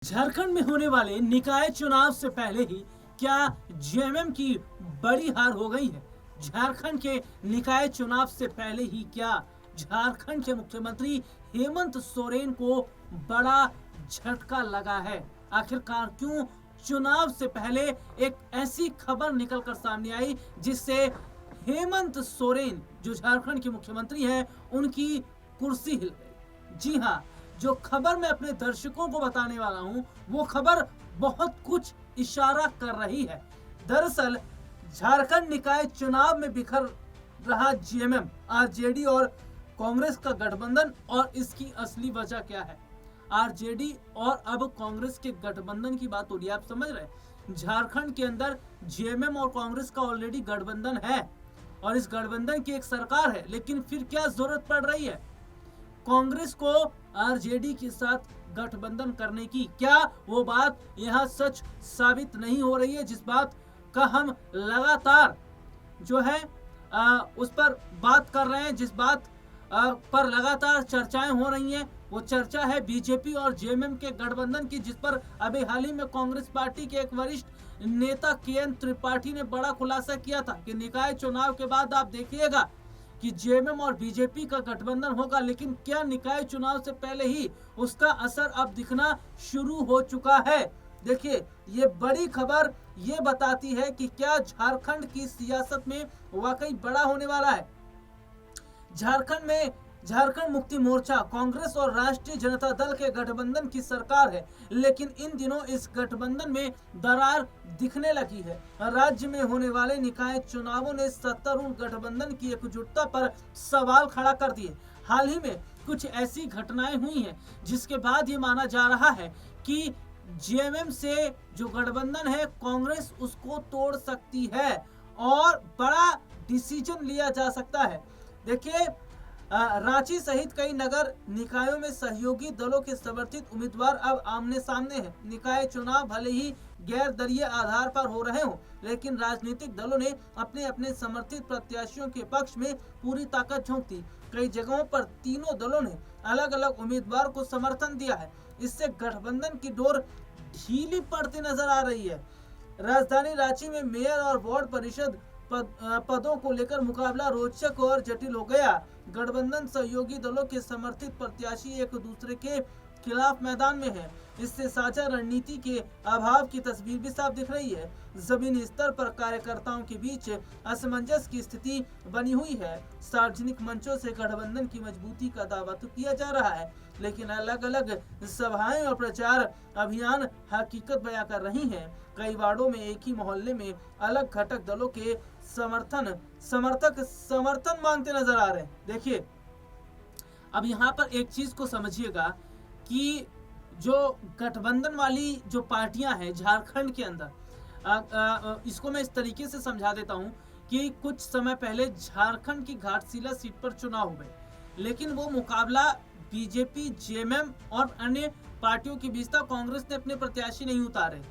झारखंड में होने वाले निकाय चुनाव से पहले ही क्या जेएमएम की बड़ी हार हो गई है। झारखंड के निकाय चुनाव से पहले ही क्या झारखंड के मुख्यमंत्री हेमंत सोरेन को बड़ा झटका लगा है। आखिरकार क्यों चुनाव से पहले एक ऐसी खबर निकलकर सामने आई जिससे हेमंत सोरेन जो झारखंड के मुख्यमंत्री हैं उनकी कुर्सी हिल गई। जी हाँ, जो खबर मैं अपने दर्शकों को बताने वाला हूं वो खबर बहुत कुछ इशारा कर रही है। दरअसल झारखंड निकाय चुनाव में बिखर रहा जेएमएम, आरजेडी और कांग्रेस का गठबंधन और इसकी असली वजह क्या है। आरजेडी और अब कांग्रेस के गठबंधन की बात हो रही है। आप समझ रहे हैं, झारखंड के अंदर जेएमएम और कांग्रेस का ऑलरेडी गठबंधन है और इस गठबंधन की एक सरकार है, लेकिन फिर क्या जरूरत पड़ रही है कांग्रेस को आरजेडी के साथ गठबंधन करने की। क्या वो बात यहां सच साबित नहीं हो रही है जिस बात का हम लगातार जो है उस पर बात कर रहे हैं, जिस बात पर लगातार चर्चाएं हो रही हैं। वो चर्चा है बीजेपी और जेएमएम के गठबंधन की, जिस पर अभी हाल ही में कांग्रेस पार्टी के एक वरिष्ठ नेता केएन त्रिपाठी ने बड़ा खुलासा किया था कि निकाय चुनाव के बाद आप देखिएगा कि जेएमएम और बीजेपी का गठबंधन होगा। लेकिन क्या निकाय चुनाव से पहले ही उसका असर अब दिखना शुरू हो चुका है। देखिए, ये बड़ी खबर ये बताती है कि क्या झारखंड की सियासत में वाकई बड़ा होने वाला है। झारखंड में झारखंड मुक्ति मोर्चा, कांग्रेस और राष्ट्रीय जनता दल के गठबंधन की सरकार है, लेकिन इन दिनों इस गठबंधन में दरार दिखने लगी है। राज्य में होने वाले निकाय चुनावों ने सत्तारूढ़ गठबंधन की एकजुटता पर सवाल खड़ा कर दिए। हाल ही में कुछ ऐसी घटनाएं हुई हैं जिसके बाद ये माना जा रहा है कि जेएमएम से जो गठबंधन है कांग्रेस उसको तोड़ सकती है और बड़ा डिसीजन लिया जा सकता है। देखिए, रांची सहित कई नगर निकायों में सहयोगी दलों के समर्थित उम्मीदवार अब आमने सामने हैं। निकाय चुनाव भले ही गैर दलीय आधार पर हो रहे हों, लेकिन राजनीतिक दलों ने अपने अपने समर्थित प्रत्याशियों के पक्ष में पूरी ताकत झोंक दी। कई जगहों पर तीनों दलों ने अलग अलग उम्मीदवार को समर्थन दिया है। इससे गठबंधन की डोर ढीली पड़ती नजर आ रही है। राजधानी रांची में मेयर और वार्ड परिषद पदों को लेकर मुकाबला रोचक और जटिल हो गया। गठबंधन सहयोगी दलों के समर्थित प्रत्याशी एक दूसरे के खिलाफ मैदान में है। इससे साझा रणनीति के अभाव की तस्वीर भी साफ दिख रही है। जमीनी स्तर पर कार्यकर्ताओं के बीच असमंजस की स्थिति बनी हुई है। सार्वजनिक मंचों से गठबंधन की मजबूती का दावा तो किया जा रहा है, लेकिन अलग अलग सभाएं और प्रचार अभियान हकीकत बयां कर रही हैं। कई वार्डों में एक ही मोहल्ले में अलग घटक दलों के समर्थक समर्थन मांगते नजर आ रहे हैं। देखिए, अब यहाँ पर एक चीज को समझिएगा कि जो गठबंधन वाली जो पार्टियां हैं झारखंड के अंदर, इसको मैं इस तरीके से समझा देता हूं कि कुछ समय पहले झारखंड की घाटशिला सीट पर चुनाव हुए, लेकिन वो मुकाबला बीजेपी, जेएमएम और अन्य पार्टियों के बीच था। कांग्रेस ने अपने प्रत्याशी नहीं उतारे,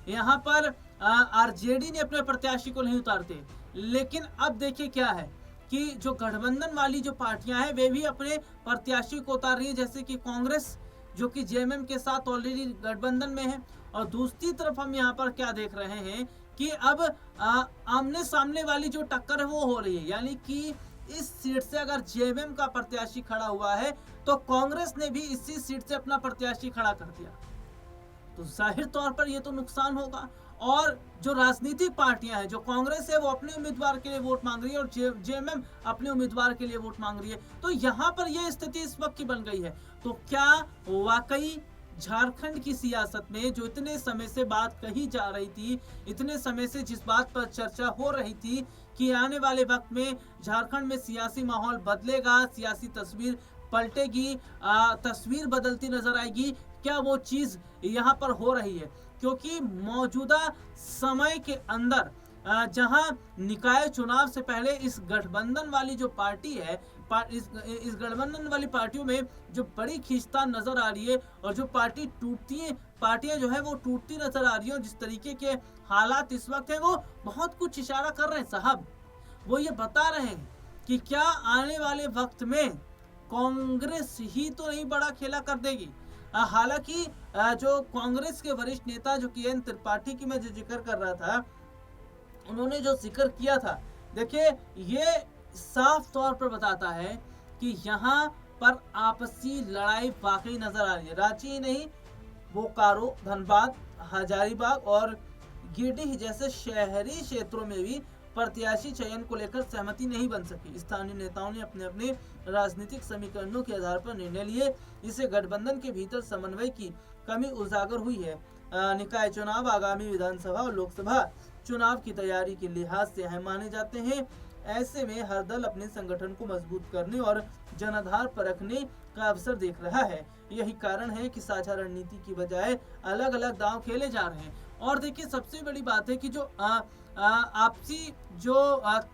यहाँ पर आरजेडी ने अपने प्रत्याशी को नहीं उतारते। लेकिन अब देखिए क्या है कि जो गठबंधन वाली जो पार्टियां हैं वे भी अपने प्रत्याशी को उतार रही है, जैसे कि कांग्रेस जो कि जेएमएम के साथ ऑलरेडी गठबंधन में है। और दूसरी तरफ हम यहाँ पर क्या देख रहे हैं कि अब आमने सामने वाली जो टक्कर है वो हो रही है, यानी कि इस सीट से अगर जेएमएम का प्रत्याशी खड़ा हुआ है तो कांग्रेस ने भी इसी सीट से अपना प्रत्याशी खड़ा कर दिया, तो जाहिर तौर पर ये तो नुकसान होगा। और जो राजनीतिक पार्टियां हैं, जो कांग्रेस है वो अपने उम्मीदवार के लिए वोट मांग रही है और जेएमएम अपने उम्मीदवार के लिए वोट मांग रही है, तो यहाँ पर यह स्थिति इस वक्त की बन गई है। तो क्या वाकई झारखंड की सियासत में जो इतने समय से बात कही जा रही थी, इतने समय से जिस बात पर चर्चा हो रही थी कि आने वाले वक्त में झारखंड में सियासी माहौल बदलेगा, सियासी तस्वीर पलटेगी, तस्वीर बदलती नजर आएगी, क्या वो चीज यहाँ पर हो रही है? क्योंकि मौजूदा समय के अंदर जहां निकाय चुनाव से पहले इस गठबंधन वाली जो पार्टी है, इस गठबंधन वाली पार्टियों में जो बड़ी खींचतान नजर आ रही है और जो पार्टियां जो है वो टूटती नजर आ रही है। जिस तरीके के हालात इस वक्त है वो बहुत कुछ इशारा कर रहे हैं साहब। वो ये बता रहे हैं कि क्या आने वाले वक्त में कांग्रेस ही तो नहीं बड़ा खेला कर देगी। हालांकि जो कांग्रेस के वरिष्ठ नेता जो के एन त्रिपाठी की मैं जो जिक्र कर रहा था, उन्होंने जो जिक्र किया था, देखिए ये साफ तौर पर बताता है कि यहाँ पर आपसी लड़ाई वाकई नजर आ रही है। रांची ही नहीं, बोकारो, धनबाद, हजारीबाग और गिरिडीह जैसे शहरी क्षेत्रों में भी प्रत्याशी चयन को लेकर सहमति नहीं बन सकी। स्थानीय नेताओं ने अपने अपने राजनीतिक समीकरणों के आधार पर निर्णय लिए। इससे गठबंधन के भीतर समन्वय की कमी उजागर हुई है। निकाय चुनाव आगामी विधानसभा और लोकसभा चुनाव की तैयारी के लिहाज से अहम माने जाते हैं। ऐसे में हर दल अपने संगठन को मजबूत करने और जनाधार पर रखने का अवसर देख रहा है। यही कारण है कि साझा रणनीति की बजाय अलग अलग दांव खेले जा रहे हैं। और देखिए सबसे बड़ी बात है कि जो आपसी जो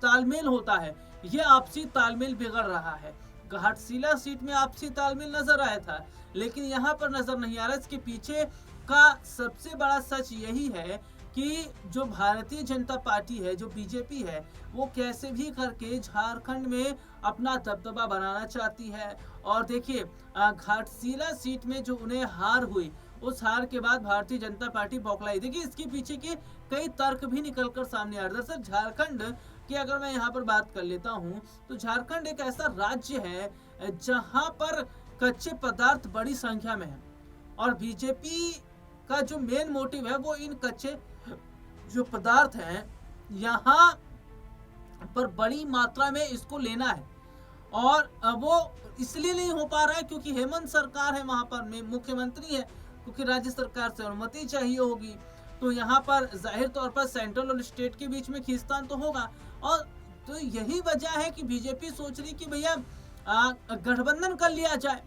तालमेल होता है, ये आपसी तालमेल बिगड़ रहा है। घाटशिला सीट में आपसी तालमेल नजर आया था, लेकिन यहाँ पर नजर नहीं आ रहा। इसके पीछे का सबसे बड़ा सच यही है कि जो भारतीय जनता पार्टी है, जो बीजेपी है, वो कैसे भी करके झारखंड में अपना दबदबा बनाना चाहती है। और देखिए घाटशिला सीट में जो उन्हें हार हुई, उस हार के बाद भारतीय जनता पार्टी बौखलाई। देखिए इसके पीछे के कई तर्क भी निकलकर सामने आ रहे हैं। दरअसल झारखंड की अगर मैं यहाँ पर बात कर लेता हूँ, तो झारखंड एक ऐसा राज्य है जहाँ पर कच्चे पदार्थ बड़ी संख्या में है, और बीजेपी का जो मेन मोटिव है वो इन कच्चे जो पदार्थ हैं यहाँ पर बड़ी मात्रा में इसको लेना है। और वो इसलिए नहीं हो पा रहा है क्योंकि हेमंत सरकार है, वहां पर में मुख्यमंत्री है, क्योंकि राज्य सरकार से अनुमति चाहिए होगी। तो यहाँ पर जाहिर तौर पर सेंट्रल और स्टेट के बीच में खींचतान तो होगा। और तो यही वजह है कि बीजेपी सोच रही कि भैया गठबंधन कर लिया जाए,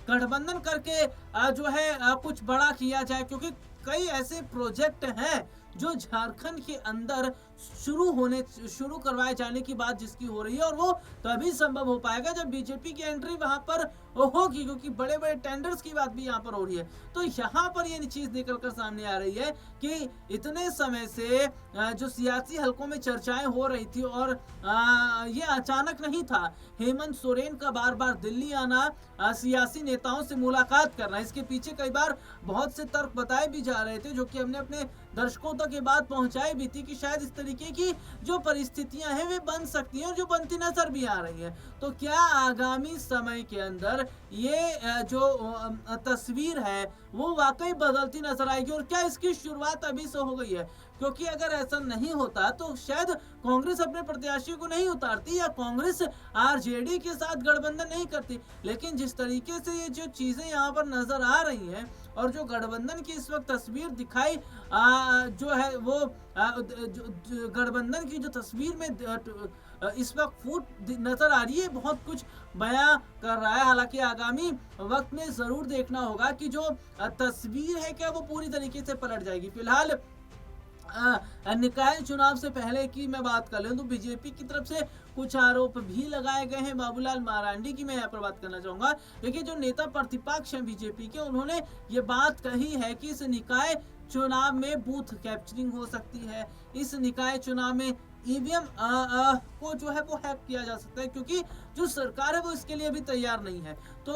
गठबंधन करके जो है कुछ बड़ा किया जाए, क्योंकि कई ऐसे प्रोजेक्ट हैं जो झारखंड के अंदर शुरू करवाए जाने की बात जिसकी हो रही है, और वो तभी संभव हो पाएगा जब बीजेपी की एंट्री वहां पर होगी, क्योंकि बड़े बड़े टेंडर्स की बात भी यहाँ पर हो रही है। तो यहाँ पर ये चीज निकल कर सामने आ रही है कि इतने समय से जो सियासी हलकों में चर्चाएं हो रही थी, और ये अचानक नहीं था। हेमंत सोरेन का बार बार दिल्ली आना, सियासी नेताओं से मुलाकात करना, इसके पीछे कई बार बहुत से तर्क बताए भी जा रहे थे, जो कि हमने अपने दर्शकों तक ये बात पहुंचाई भी थी कि शायद इस तरीके की जो परिस्थितियां हैं वे बन सकती हैं, और जो बनती नजर भी आ रही है। तो क्या आगामी समय के अंदर ये जो तस्वीर है वो वाकई बदलती नजर आएगी, और क्या इसकी शुरुआत अभी से हो गई है? क्योंकि अगर ऐसा नहीं होता तो शायद कांग्रेस अपने प्रत्याशी को नहीं उतारती, या कांग्रेस आरजेडी के साथ गठबंधन नहीं करती। लेकिन जिस तरीके से ये जो चीजें यहाँ पर नजर आ रही हैं, और जो गठबंधन की इस वक्त तस्वीर दिखाई जो है वो गठबंधन की जो तस्वीर में इस वक्त फूट नजर आ रही है, बहुत कुछ बयां कर रहा है। हालांकि आगामी वक्त में जरूर देखना होगा कि जो तस्वीर है क्या वो पूरी तरीके से पलट जाएगी। फिलहाल निकाय चुनाव से पहले की मैं बात कर लूं तो बीजेपी की तरफ से कुछ आरोप भी लगाए गए हैं। बाबूलाल मरांडी की मैं यहाँ पर बात करना चाहूंगा। देखिए जो नेता प्रतिपक्ष हैं बीजेपी के, उन्होंने ये बात कही है कि इस निकाय चुनाव में बूथ कैप्चरिंग हो सकती है, इस निकाय चुनाव में ईवीएम को जो है वो हैक किया जा सकता है, क्योंकि जो सरकार है वो इसके लिए अभी तैयार नहीं है। तो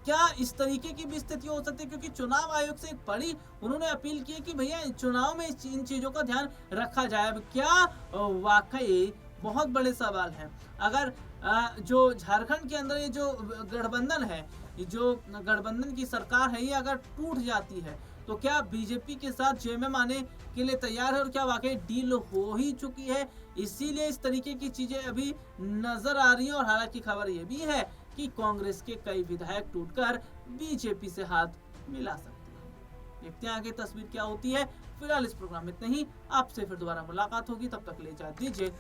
क्या इस तरीके की भी स्थिति हो सकती है? क्योंकि चुनाव आयोग से एक बड़ी उन्होंने अपील की कि भैया चुनाव में इन चीजों का ध्यान रखा जाए। क्या वाकई बहुत बड़े सवाल हैं। अगर जो झारखंड के अंदर ये जो गठबंधन है, जो गठबंधन की सरकार है, ये अगर टूट जाती है तो क्या बीजेपी के साथ जेएमएम आने के लिए तैयार है, और क्या वाकई डील हो ही चुकी है? इसीलिए इस तरीके की चीजें अभी नजर आ रही हैं। और हालांकि खबर यह भी है कि कांग्रेस के कई विधायक टूटकर बीजेपी से हाथ मिला सकते हैं। देखते हैं आगे तस्वीर क्या होती है। फिलहाल इस प्रोग्राम में इतना ही। आपसे फिर दोबारा मुलाकात होगी, तब तक ले जा दीजिए।